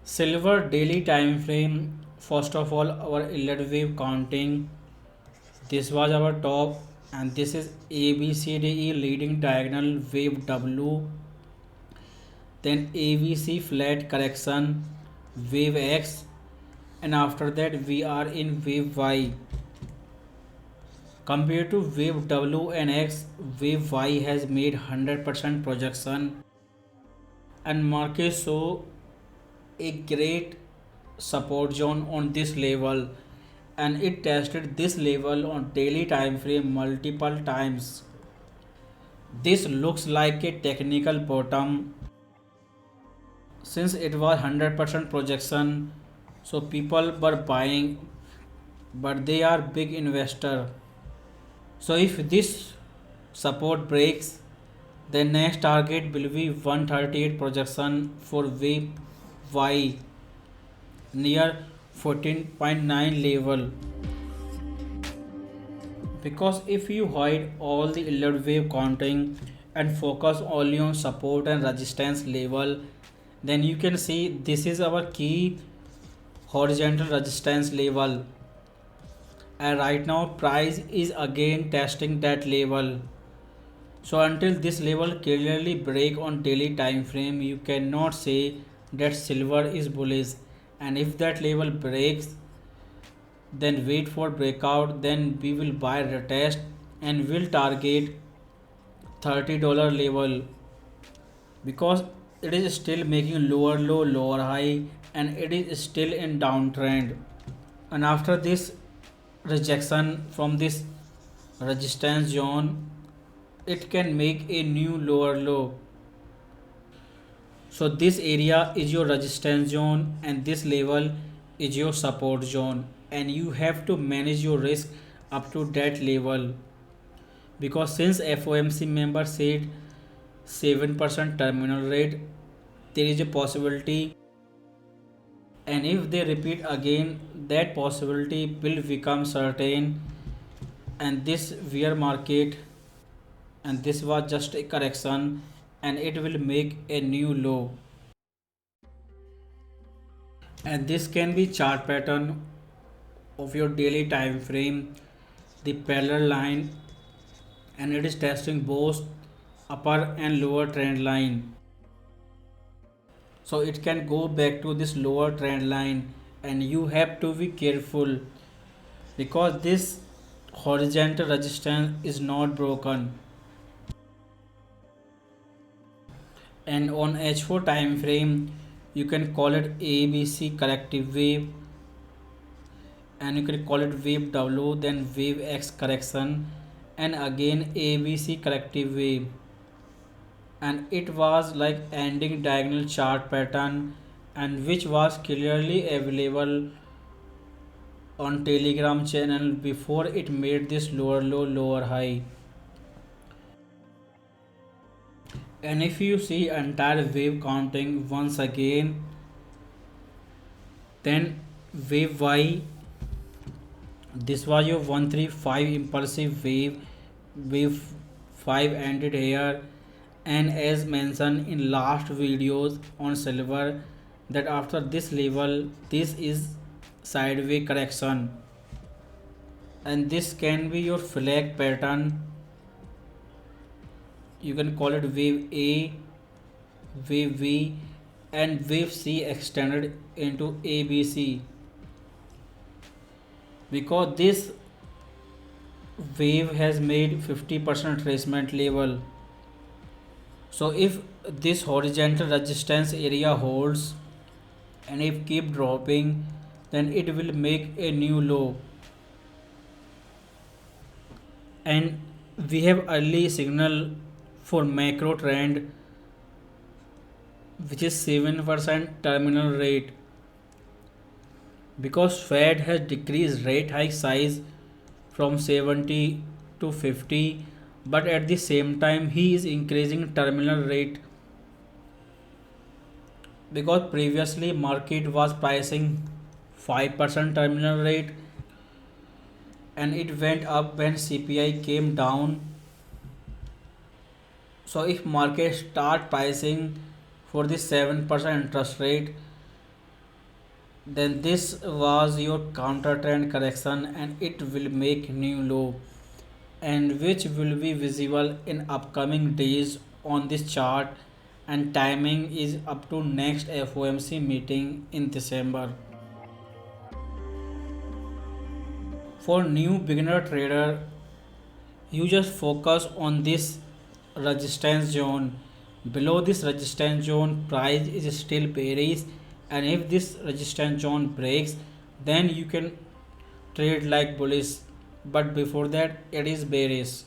Silver daily time frame. First of all, our Elliott wave counting. This was our top, and this is ABCDE leading diagonal wave W. Then ABC flat correction, wave X, and after that we are in wave Y. Compared to wave W and X, wave Y has made 100% projection, and market show a great support zone on this level, and it tested this level on daily time frame multiple times. This looks like a technical bottom since it was 100% projection, so people were buying, but they are big investor. So if this support breaks, the next target will be 138 projection for wave Y near 14.9 level. Because if you hide all the Elliott wave counting and focus only on support and resistance level, then you can see this is our key horizontal resistance level, and right now price is again testing that level. So until this level clearly break on daily time frame, you cannot say that silver is bullish, and if that level breaks, then wait for breakout, then we will buy retest and will target $30 level, because it is still making lower low lower high, and it is still in downtrend. And after this rejection from this resistance zone, it can make a new lower low. So this area is your resistance zone, and this level is your support zone, and you have to manage your risk up to that level, because since FOMC member said 7% terminal rate, there is a possibility, and if they repeat again, that possibility will become certain. And this bear market, and this was just a correction, and it will make a new low, and this can be chart pattern of your daily time frame, the parallel line, and it is testing both upper and lower trend line. So it can go back to this lower trend line, and you have to be careful, because this horizontal resistance is not broken. And on H4 time frame, you can call it ABC corrective wave, and you can call it wave W, then wave X correction, and again ABC corrective wave, and it was like ending diagonal chart pattern, and which was clearly available on Telegram channel before it made this lower low lower high. And if you see entire wave counting once again, then wave Y, this was your 135 impulsive wave, wave 5 ended here, and as mentioned in last videos on silver, that after this level this is sideways correction, and this can be your flag pattern. You can call it wave A, wave V, and wave C extended into ABC, because this wave has made 50% retracement level. So if this horizontal resistance area holds, and if keep dropping, then it will make a new low, and we have early signal for macro trend, which is 7% terminal rate, because Fed has decreased rate hike size from 70 to 50, but at the same time he is increasing terminal rate, because previously market was pricing 5% terminal rate, and it went up when CPI came down. So if market start pricing for the 7% interest rate, then this was your counter trend correction and it will make new low, and which will be visible in upcoming days on this chart, and timing is up to next FOMC meeting in December. For new beginner trader, you just focus on this resistance zone. Below this resistance zone, price is still bearish, and if this resistance zone breaks, then you can trade like bullish, but before that it is bearish.